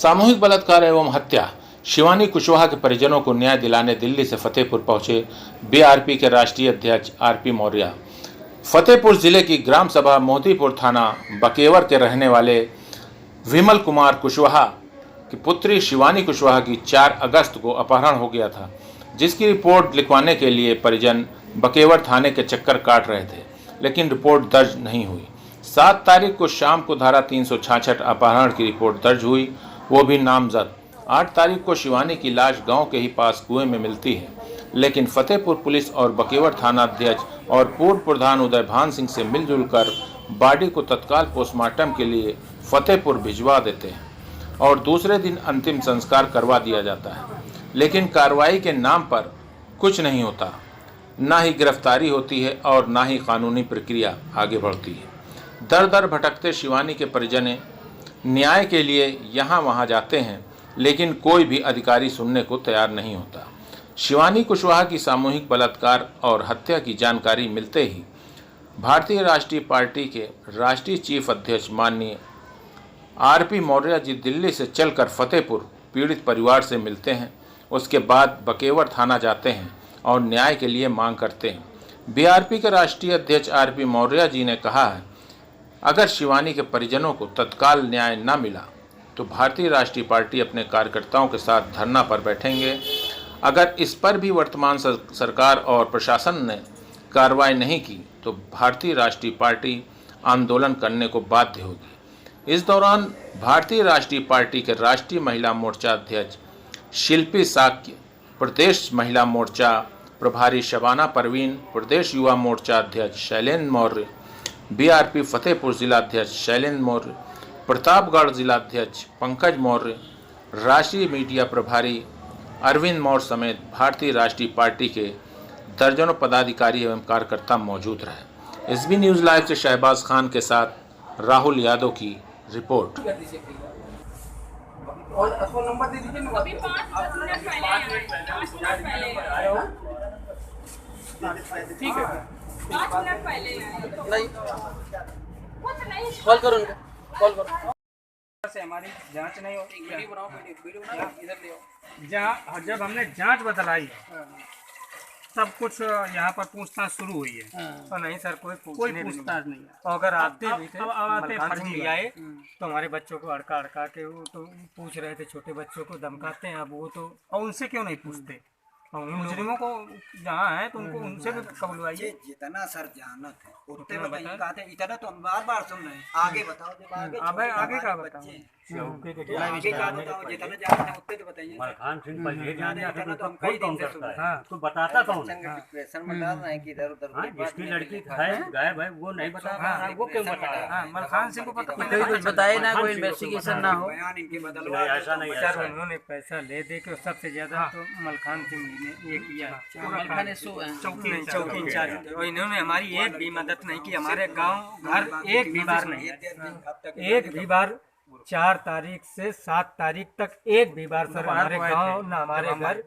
सामूहिक बलात्कार एवं हत्या। शिवानी कुशवाहा के परिजनों को न्याय दिलाने दिल्ली से फतेहपुर पहुंचे बीआरपी के राष्ट्रीय अध्यक्ष आरपी मौर्य। फतेहपुर जिले की ग्राम सभा मोतीपुर थाना बकेवर के रहने वाले विमल कुमार कुशवाहा की पुत्री शिवानी कुशवाहा की 4 अगस्त को अपहरण हो गया था, जिसकी रिपोर्ट लिखवाने के लिए परिजन बकेवर थाने के चक्कर काट रहे थे, लेकिन रिपोर्ट दर्ज नहीं हुई। 7 तारीख को शाम को धारा 366 अपहरण की रिपोर्ट दर्ज हुई, वो भी नामजद। 8 तारीख को शिवानी की लाश गांव के ही पास कुएं में मिलती है, लेकिन फतेहपुर पुलिस और बकेवर थाना अध्यक्ष और पूर्व प्रधान उदय भान सिंह से मिलजुल कर बॉडी को तत्काल पोस्टमार्टम के लिए फतेहपुर भिजवा देते हैं और दूसरे दिन अंतिम संस्कार करवा दिया जाता है। लेकिन कार्रवाई के नाम पर कुछ नहीं होता, ना ही गिरफ्तारी होती है और ना ही कानूनी प्रक्रिया आगे बढ़ती है। दर दर भटकते शिवानी के परिजन न्याय के लिए यहाँ वहाँ जाते हैं, लेकिन कोई भी अधिकारी सुनने को तैयार नहीं होता। शिवानी कुशवाहा की सामूहिक बलात्कार और हत्या की जानकारी मिलते ही भारतीय राष्ट्रीय पार्टी के राष्ट्रीय चीफ अध्यक्ष माननीय आरपी मौर्य जी दिल्ली से चलकर फतेहपुर पीड़ित परिवार से मिलते हैं। उसके बाद बकेवर थाना जाते हैं और न्याय के लिए मांग करते हैं। बीआरपी के राष्ट्रीय अध्यक्ष आरपी मौर्य जी ने कहा है, अगर शिवानी के परिजनों को तत्काल न्याय न मिला तो भारतीय राष्ट्रीय पार्टी अपने कार्यकर्ताओं के साथ धरना पर बैठेंगे। अगर इस पर भी वर्तमान सरकार और प्रशासन ने कार्रवाई नहीं की तो भारतीय राष्ट्रीय पार्टी आंदोलन करने को बाध्य होगी। इस दौरान भारतीय राष्ट्रीय पार्टी के राष्ट्रीय महिला मोर्चा अध्यक्ष शिल्पी साक्य, प्रदेश महिला मोर्चा प्रभारी शबाना परवीन, प्रदेश युवा मोर्चा अध्यक्ष शैलेंद्र मौर्य, बीआरपी फतेहपुर जिलाध्यक्ष शैलेंद्र मौर्य, प्रतापगढ़ जिलाध्यक्ष पंकज मौर्य, राष्ट्रीय मीडिया प्रभारी अरविंद मौर्य समेत भारतीय राष्ट्रीय पार्टी के दर्जनों पदाधिकारी एवं कार्यकर्ता मौजूद रहे। एसबी न्यूज़ लाइव से शहबाज खान के साथ राहुल यादव की रिपोर्ट। और नंबर दे दीजिए। अभी 5 मिनट पहले ठीक है, 5 मिनट पहले नहीं कुछ नहीं, कॉल करो उनको, कॉल करो से हमारी जांच नहीं होती। वीडियो बनाओ, वीडियो बनाओ, इधर ले आओ। जहाँ जब हमने जांच बदलाई सब कुछ यहाँ पर पूछताछ शुरू हुई है तो नहीं सर, कोई पूछताछ नहीं है। और अगर आते भी थे, आते फर्जी आए तो हमारे बच्चों को अड़का के वो तो पूछ रहे थे, छोटे बच्चों को धमकाते हैं। अब वो तो और उनसे क्यों नहीं पूछते? और मुजरिमों को जहाँ है तो उनको उनसे भी कबूलवाइए। जितना सर जानत है उतने बताइए। कहते हैं इतना तो हम बार सुन रहे हैं, आगे बताओ। जब आगे का बताओ, आगे का बताओ, जितना जानते हैं उतने तो बताइए। मलखान सिंह पर ये जान जाते तो हम कई दिन से सुन रहे हैं। तो बताता कौन है? क्वेश्चन में डाल रहे हैं कि इधर उधर जिसकी लड़की गायब है वो नहीं बता रहा, वो क्यों बता रहा है? मलखान सिंह को पता कुछ बताए ना, कोई इन्वेस्टिगेशन ना हो। बयान इनके बदल ऐसा नहीं सर, उन्होंने पैसा ले दे के सबसे ज्यादा तो मलखान सिंह जी ने ये किया। चौकी इंचार्ज, और इन्होंने हमारी एक भी मदद नहीं की। हमारे गांव घर एक भी बार नहीं, एक भी बार 4 तारीख से 7 तारीख तक एक भी बार सर हमारे गांव ना हमारे घर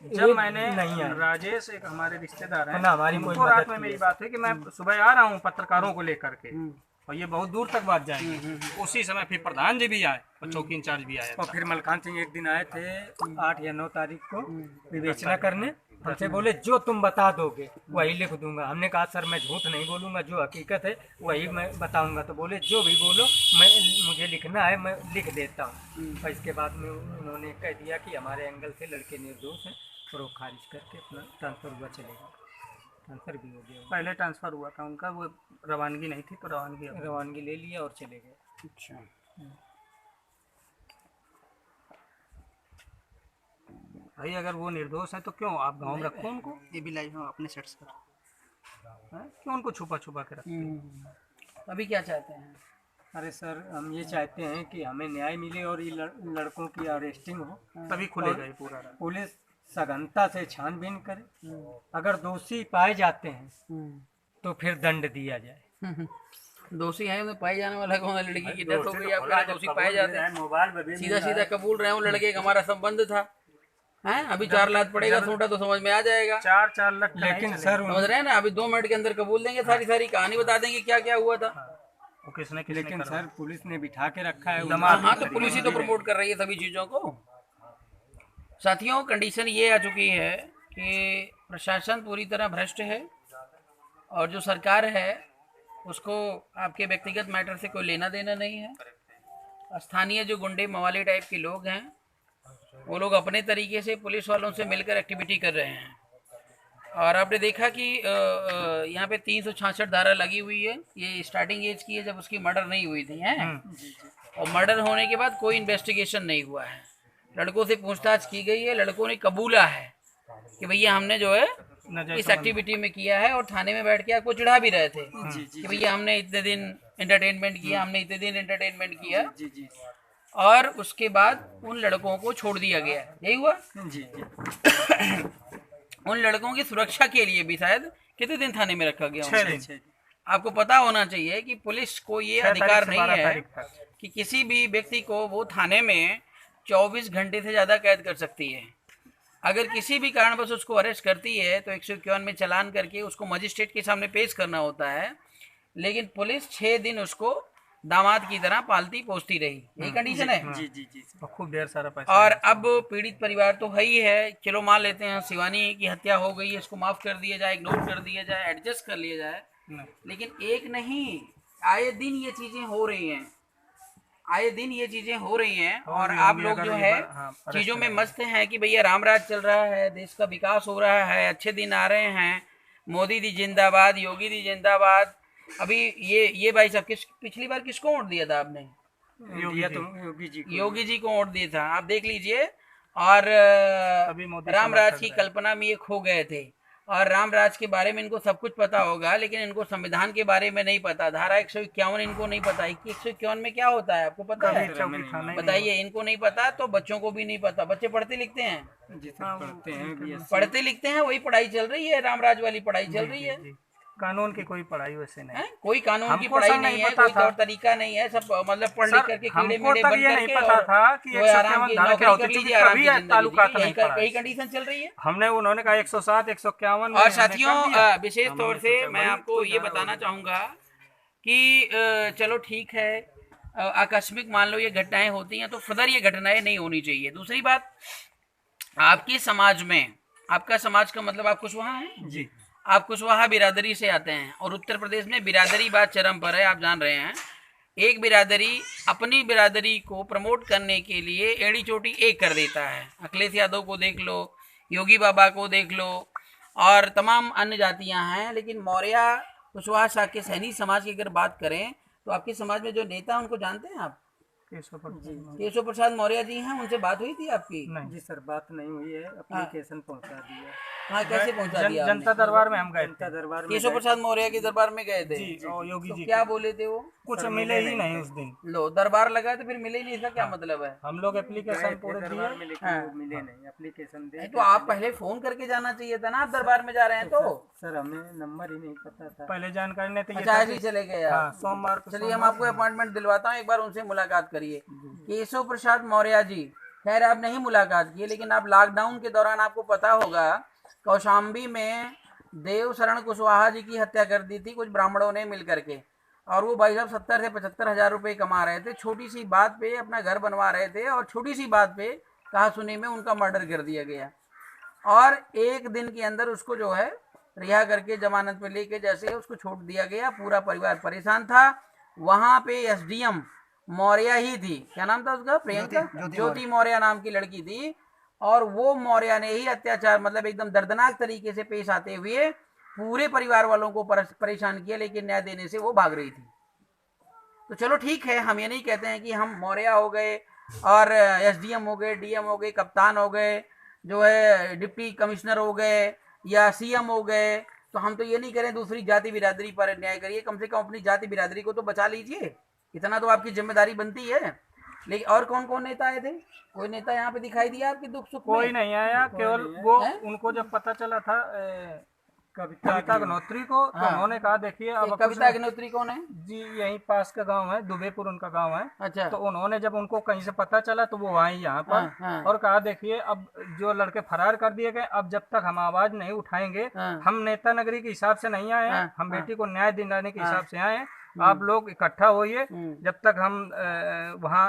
जब मैंने नहीं है। राजेश एक हमारे रिश्तेदार हैं ना, हमारी कोई रात में मेरी बात है कि मैं सुबह आ रहा हूँ पत्रकारों को लेकर के, और ये बहुत दूर तक बात जाएगी। उसी समय फिर प्रधान जी भी आए और चौकी इंचार्ज भी आए, और फिर मलखान सिंह एक दिन आए थे 8 या 9 तारीख को विवेचना करने। हमसे बोले जो तुम बता दोगे वही लिख दूंगा। हमने कहा सर मैं झूठ नहीं बोलूंगा, जो हकीकत है वही मैं बताऊंगा। तो बोले जो भी बोलो मुझे लिखना है, मैं लिख देता हूँ। और इसके बाद में उन्होंने कह दिया कि हमारे एंगल से लड़के निर्दोष हैं और वो खारिज करके अपना ट्रांसफ़र हुआ चलेगा। ट्रांसफ़र भी हो गया, पहले ट्रांसफ़र हुआ था उनका, वो रवानगी नहीं थी तो रवानगी ले लिया और चले गए। अच्छा, भाई अगर वो निर्दोष है तो क्यों आप गांव में रखो उनको? ये भी लाइव अपने सेट्स पर क्यों उनको छुपा के रखते? अभी क्या चाहते हैं? अरे सर, हम ये चाहते हैं कि हमें न्याय मिले और ये लड़कों की अरेस्टिंग हो, तभी खुलेगा ये पूरा। पुलिस सघनता से छानबीन करे, अगर दोषी पाए जाते हैं तो फिर दंड दिया जाए। दोषी है उन्हें पाए जाने वाला कौन है? लड़की की डेथ हो गई, आपका दोषी पाए जाते हैं, सीधा कबूल रहे हो लड़के का हमारा संबंध था। हैं अभी 4 लाख पड़ेगा छोटा तो समझ में आ जाएगा। 4 लाख, लेकिन सर समझ रहे हैं ना, अभी 2 मिनट के अंदर कबूल देंगे, सारी कहानी बता देंगे क्या क्या हुआ था। लेकिन सर पुलिस ने बिठा के रखा है। हाँ, तो पुलिस ही तो प्रमोट कर रही है सभी चीज़ों को। साथियों, कंडीशन ये आ चुकी है कि प्रशासन पूरी तरह भ्रष्ट है और जो सरकार है उसको आपके व्यक्तिगत मैटर से कोई लेना देना नहीं है। स्थानीय जो गुंडे मवाली टाइप के लोग हैं वो लोग अपने तरीके से पुलिस वालों से मिलकर एक्टिविटी कर रहे हैं। और आपने देखा कि यहाँ पे 366 धारा लगी हुई है। ये स्टार्टिंग एज की है जब उसकी मर्डर नहीं हुई थी हैं, और मर्डर होने के बाद कोई इन्वेस्टिगेशन नहीं हुआ है। लड़कों से पूछताछ की गई है, लड़कों ने कबूला है कि भैया हमने जो है इस एक्टिविटी में किया है, और थाने में बैठ के आपको चिढ़ा भी रहे थे कि भैया हमने इतने दिन एंटरटेनमेंट किया, हमने इतने दिन एंटरटेनमेंट किया। और उसके बाद उन लड़कों को छोड़ दिया गया। यही हुआ उन लड़कों की सुरक्षा के लिए भी शायद कितने दिन थाने में रखा गया? 6 दिन। आपको पता होना चाहिए कि पुलिस को ये अधिकार नहीं है कि किसी भी व्यक्ति को वो थाने में 24 घंटे से ज़्यादा कैद कर सकती है। अगर किसी भी कारणवश उसको अरेस्ट करती है तो 151 में चालान करके उसको मजिस्ट्रेट के सामने पेश करना होता है, लेकिन पुलिस 6 दिन उसको दामाद की तरह पालती पोसती रही। यही कंडीशन है। जी खूब ढेर सारा पैसा। और अब पीड़ित परिवार तो है ही है, चलो मान लेते हैं शिवानी की हत्या हो गई है, इसको माफ कर दिया जाए, इग्नोर कर दिया जाए, एडजस्ट कर लिया जाए, लेकिन एक नहीं, आए दिन ये चीजें हो रही हैं, आए दिन ये चीजें हो रही हैं। और आप लोग जो है चीजों में मस्त हैं कि भैया राम राज चल रहा है, देश का विकास हो रहा है, अच्छे दिन आ रहे हैं, मोदी दी जिंदाबाद, योगी दी जिंदाबाद। अभी ये भाई साहब पिछली बार किसको वोट दिया था आपने? योगी जी को वोट दिया था, आप देख लीजिए। और रामराज की कल्पना में ये खो गए थे, और रामराज के बारे में इनको सब कुछ पता होगा, लेकिन इनको संविधान के बारे में नहीं पता। धारा 151 इनको नहीं पता। 151 में क्या होता है आपको पता है? बताइए। इनको नहीं पता तो बच्चों को भी नहीं पता। बच्चे पढ़ते लिखते हैं? पढ़ते लिखते हैं, वही पढ़ाई चल रही है, रामराज वाली पढ़ाई चल रही है। कानून की कोई पढ़ाई वैसे नहीं, कोई कानून की पढ़ाई नहीं है, कोई तौर तरीका नहीं है, सब मतलब पढ़ लिख करके कीड़े मीड़े बन करके पता था कि आराम की नौकरी कर लीजिए, आराम की जिंदगी। यही कंडीशन चल रही है। हमने उन्होंने कहा 107, 151। और साथियों, विशेष तौर से मैं आपको ये बताना चाहूंगा कि चलो ठीक है, आकस्मिक मान लो ये घटनाएं होती हैं तो फर्दर ये घटनाएं नहीं होनी चाहिए। दूसरी बात, आपके समाज में, आपका समाज का मतलब आप कुशवाहा हैं जी, आप कुशवाहा बिरादरी से आते हैं, और उत्तर प्रदेश में बिरादरी बात चरम पर है, आप जान रहे हैं। एक बिरादरी अपनी बिरादरी को प्रमोट करने के लिए एड़ी चोटी एक कर देता है। अखिलेश यादव को देख लो, योगी बाबा को देख लो, और तमाम अन्य जातियां हैं। लेकिन मौर्य कुशवाहा शाक्य सैनी समाज की अगर बात करें तो आपके समाज में जो नेता उनको जानते हैं आप? केशव प्रसाद मौर्य जी हैं। उनसे बात हुई थी आपकी? नहीं जी सर, बात नहीं हुई है, एप्लीकेशन पहुंचा दिया। हाँ, कैसे पहुंचा दिया? जनता दरबार में हम गए थे। दरबार में केशव प्रसाद मौर्य के दरबार में गए थे जी, और योगी जी क्या बोले थे वो? कुछ मिले ही नहीं उस दिन। लो, दरबार लगा तो फिर मिले ही नहीं, इसका क्या मतलब है? हम लोग एप्लीकेशन पूरे दिए, मिले नहीं। एप्लीकेशन दे तो आप पहले फोन करके जाना चाहिए था ना, आप दरबार में जा रहे हैं तो। सर हमें नंबर ही नहीं पता था, पहले जानकारी नहीं थी। अच्छा, ऐसे ही चले गए आप? सोमवार। चलिए, हम आपको अपॉइंटमेंट दिलवाता हूँ, एक बार उनसे मुलाकात करिए। केशव प्रसाद मौर्य जी, खैर आप नहीं मुलाकात किए, लेकिन आप लॉकडाउन के दौरान आपको पता होगा कौशाम्बी में देव शरण कुशवाहा जी की हत्या कर दी थी कुछ ब्राह्मणों ने मिल करके, और वो भाई साहब 70 से 75 हजार रुपये कमा रहे थे, छोटी सी बात पे अपना घर बनवा रहे थे, और छोटी सी बात पे कहा सुनी में उनका मर्डर कर दिया गया। और एक दिन के अंदर उसको जो है रिहा करके जमानत पे लेके जैसे उसको छोड़ दिया गया। पूरा परिवार परेशान था। वहाँ पे एसडीएम मौर्य ही थी, क्या नाम था उसका? प्रियंका ज्योति मौर्य नाम की लड़की थी, और वो मौर्य ने ही अत्याचार मतलब एकदम दर्दनाक तरीके से पेश आते हुए पूरे परिवार वालों को परेशान किया, लेकिन न्याय देने से वो भाग रही थी। तो चलो ठीक है, हम ये नहीं कहते हैं कि हम मौर्य हो गए और एसडीएम हो गए, डीएम हो गए, कप्तान हो गए, जो है डिप्टी कमिश्नर हो गए या सीएम हो गए, तो हम तो ये नहीं करें दूसरी जाति बिरादरी पर अन्याय करिए। कम से कम अपनी जाति बिरादरी को तो बचा लीजिए, इतना तो आपकी जिम्मेदारी बनती है। लेकिन और कौन कौन नेता आए थे? कोई नेता यहाँ पे दिखाई दिया आपके दुख सुख? कोई नहीं आया, केवल वो उनको जब पता चला था कविता अग्नोत्री को, तो उन्होंने कहा देखिए अब कविता अग्नोत्री कौन है जी? यहीं पास का गांव है, दुबेपुर उनका गांव है। अच्छा। तो उन्होंने जब उनको कहीं से पता चला तो वो आए यहाँ पर और कहा देखिए अब जो लड़के फरार कर दिए गए, अब जब तक हम आवाज नहीं उठाएंगे, हम नेता नगरी के हिसाब से नहीं आए हैं, हम बेटी को न्याय दिलाने के हिसाब से आए हैं, आप लोग इकट्ठा होइए। जब तक हम वहाँ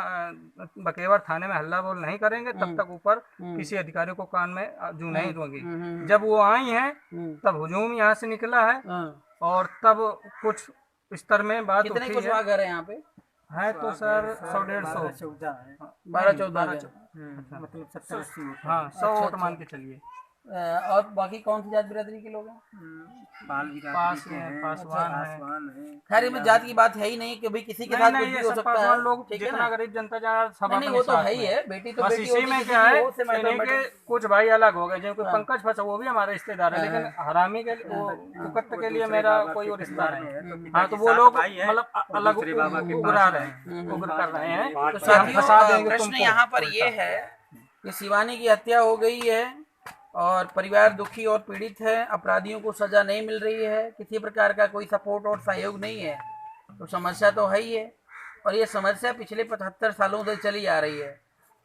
बकेवर थाने में हल्ला बोल नहीं करेंगे तब तक ऊपर किसी अधिकारी को कान में जू नहीं दूंगी। जब वो आई हैं तब हुजूम यहाँ से निकला है और तब कुछ स्तर में बात कितने उठी कुशवाहा घर है यहाँ पे? है तो सर 100-150 12-14 मतलब 70-80 हाँ 100 वोट मान के चलिए। और बाकी कौन सी जात बिरादरी के लोग हैं? पास हैं, पासवान है। खैर इसमें जात की बात है ही नहीं कि भाई किसी के साथ कुछ भी हो सकता है। लोग ठीक है जितना ना? गरीब जनता जा सब नहीं वो तो है ही है, बेटी तो बस बेटी इसी होती में है, क्या है वो से मतलब इन्हीं के कुछ भाई अलग हो गए। जिनको पंकज फंसा वो भी हमारे रिश्तेदार है, लेकिन हरामी के वो कुकत के लिए मेरा कोई और रिश्ता नहीं है। हाँ तो वो लोग मतलब अलग उगरा रहे हैं, उग्र कर रहे हैं। तो कि हम फंसा साथियों देंगे प्रश्न तुमको। यहाँ पर ये है कि शिवानी की हत्या हो गई है और परिवार दुखी और पीड़ित है, अपराधियों को सजा नहीं मिल रही है, किसी प्रकार का कोई सपोर्ट और सहयोग नहीं है, तो समस्या तो है ही है। और ये समस्या पिछले 75 सालों से चली आ रही है।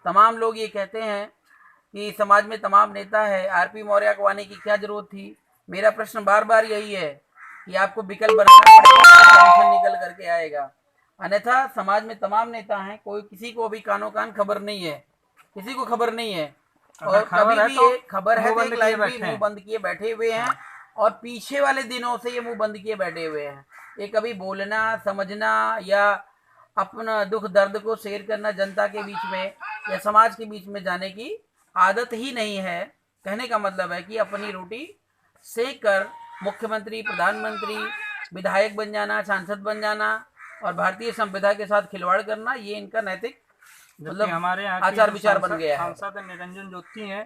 तमाम लोग ये कहते हैं कि समाज में तमाम नेता है, आरपी मौर्य को आने की क्या जरूरत थी। मेरा प्रश्न बार बार यही है कि आपको विकल्प बनाना पड़ेगा, सॉल्यूशन निकल करके आएगा। अन्यथा समाज में तमाम नेता हैं, कोई किसी को अभी कानो कान खबर नहीं है, किसी को खबर नहीं है। और कभी भी ये खबर है तो एक लाइन भी मुंह बंद किए बैठे हुए हैं और पीछे वाले दिनों से ये मुंह बंद किए बैठे हुए हैं। ये कभी बोलना, समझना या अपना दुख दर्द को शेयर करना जनता के बीच में या समाज के बीच में जाने की आदत ही नहीं है। कहने का मतलब है कि अपनी रोटी सेक कर मुख्यमंत्री, प्रधानमंत्री, विधायक बन जाना, सांसद बन जाना और भारतीय संविधान के साथ खिलवाड़ करना, ये इनका नैतिक मतलब हमारे यहाँ आचार विचार बन गया है। सांसद निरंजन ज्योति हैं,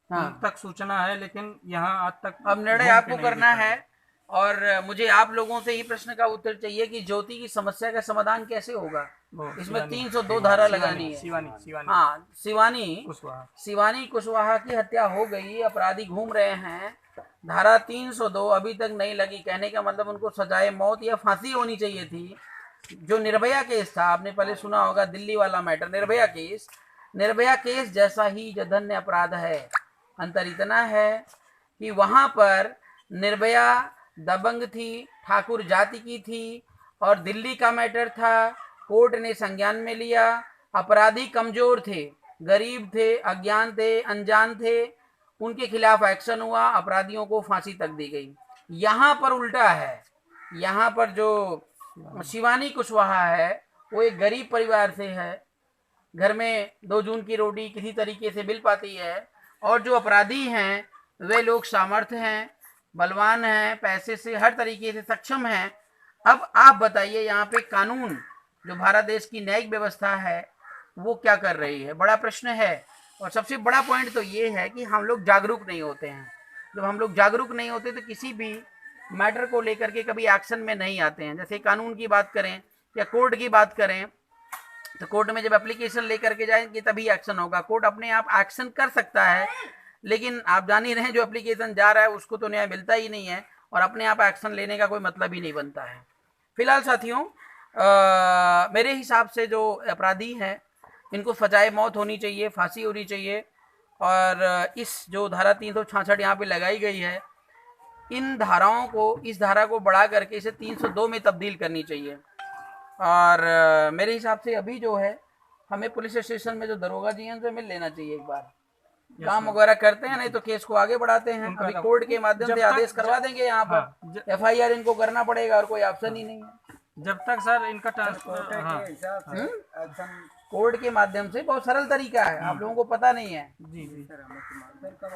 उन तक सूचना है, लेकिन यहाँ आज तक अब निर्णय आपको करना है और मुझे आप लोगों से ही प्रश्न का उत्तर चाहिए कि ज्योति की समस्या का समाधान कैसे होगा। इसमें 302 धारा लगानी है। हाँ, शिवानी कुशवाहा की हत्या हो गई, अपराधी घूम रहे हैं, धारा 302 अभी तक नहीं लगी। कहने का मतलब उनको सजाए मौत या फांसी होनी चाहिए थी। जो निर्भया केस था, आपने पहले सुना होगा, दिल्ली वाला मैटर, निर्भया केस जैसा ही जघन्य अपराध है। अंतर इतना है कि वहां पर निर्भया दबंग थी, ठाकुर जाति की थी और दिल्ली का मैटर था, कोर्ट ने संज्ञान में लिया। अपराधी कमजोर थे, गरीब थे, अज्ञान थे, अनजान थे, उनके खिलाफ एक्शन हुआ, अपराधियों को फांसी तक दी गई। यहाँ पर उल्टा है, यहाँ पर जो शिवानी कुशवाहा है वो एक गरीब परिवार से है, घर में 2 जून की रोटी किसी तरीके से मिल पाती है और जो अपराधी हैं वे लोग सामर्थ्य हैं, बलवान हैं, पैसे से हर तरीके से सक्षम हैं। अब आप बताइए यहाँ पे कानून, जो भारत देश की न्यायिक व्यवस्था है, वो क्या कर रही है? बड़ा प्रश्न है। और सबसे बड़ा पॉइंट तो ये है कि हम लोग जागरूक नहीं होते हैं। जब हम लोग जागरूक नहीं होते तो किसी भी मैटर को लेकर के कभी एक्शन में नहीं आते हैं। जैसे कानून की बात करें या कोर्ट की बात करें तो कोर्ट में जब एप्लीकेशन लेकर के जाएंगे तभी एक्शन होगा। कोर्ट अपने आप एक्शन कर सकता है, लेकिन आप जान ही रहे हैं जो एप्लीकेशन जा रहा है उसको तो न्याय मिलता ही नहीं है और अपने आप एक्शन लेने का कोई मतलब ही नहीं बनता है। फिलहाल साथियों, मेरे हिसाब से जो अपराधी हैं इनको सजाए मौत होनी चाहिए, फांसी होनी चाहिए। और इस जो धारा 366 यहाँ पे लगाई गई है, इन धाराओं को, इस धारा को बढ़ा करके इसे 302 में तब्दील करनी चाहिए। और मेरे हिसाब से अभी जो है हमें पुलिस स्टेशन में जो दरोगा जी हैं उनसे मिल लेना चाहिए, एक बार काम वगैरह करते हैं, नहीं तो केस को आगे बढ़ाते हैं। अभी कोर्ट के माध्यम से आदेश करवा देंगे, यहाँ पर FIR इनको करना पड़ेगा और कोई ऑप्शन ही नहीं है। जब तक सर इनका कोर्ट के माध्यम से बहुत सरल तरीका है, आप लोगों को पता नहीं है।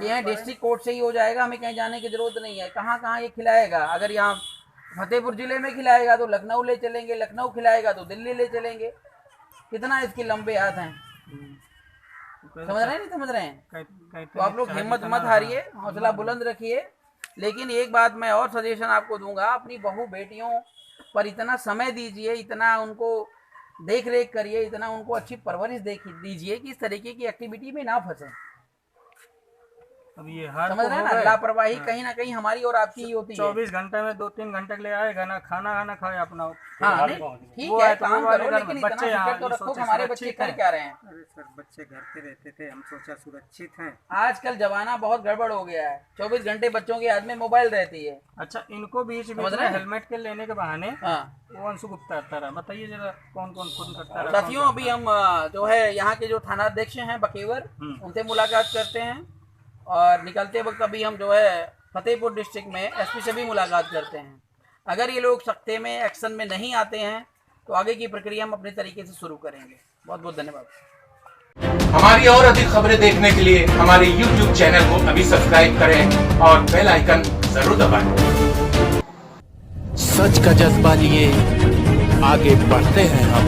ये डिस्ट्रिक्ट कोर्ट से ही हो जाएगा, हमें कहीं जाने की जरूरत नहीं है। कहाँ कहाँ ये खिलाएगा? अगर यहाँ फतेहपुर जिले में खिलाएगा तो लखनऊ ले चलेंगे, लखनऊ खिलाएगा तो दिल्ली ले चलेंगे। कितना इसके लंबे हाथ हैं, समझ रहे हैं नहीं समझ रहे हैं? तो आप लोग हिम्मत मत हारिए, हौसला बुलंद रखिए। लेकिन एक बात मैं और सजेशन आपको दूंगा, अपनी बहू बेटियों पर इतना समय दीजिए, इतना उनको देख रेख करिए, इतना उनको अच्छी परवरिश दीजिए कि इस तरीके की एक्टिविटी में ना फंसे। अब ये हर समझ को रहे हैं हो ना, गए। लापरवाही कहीं ना कहीं हमारी और आपकी ही होती है। 24 घंटे में 2-3 घंटे के लिए आएगा ना, खाना खाए अपना। हाँ नहीं, ठीक वो है, है तो काम वो वाले करो, घर लेकिन में इतना बच्चे फिक्र यहाँ तो ये रखो कि सोचे हमारे बच्चे सुरक्षित कर हैं। क्या रहे हैं। अरे सर बच्चे घर पे रहते थे, हम सोचा सुरक्षित हैं। आजकल जमाना बहुत गड़बड़ हो गया है, 24 घंटे बच्चों के हाथ में मोबाइल रहती है। अच्छा, इनको बीच समझ में रहे हैं? हेलमेट के लेने के बहाने हाँ वो अंशु गुप्ता आता रहा। बताइए जरा कौन कौन खून करता रहा। साथियों, अभी हम जो है यहाँ के जो थाना अध्यक्ष हैं बकेवर, उनसे मुलाकात करते हैं, और निकलते वक्त अभी हम जो है फतेहपुर डिस्ट्रिक्ट में एसपी से भी मुलाकात करते हैं। अगर ये लोग सख्ते में एक्शन में नहीं आते हैं तो आगे की प्रक्रिया हम अपने तरीके से शुरू करेंगे। बहुत बहुत धन्यवाद। हमारी और अधिक खबरें देखने के लिए हमारे YouTube चैनल को अभी सब्सक्राइब करें और बेल आइकन जरूर दबाएं। सच का जज्बा लिए आगे बढ़ते हैं हम।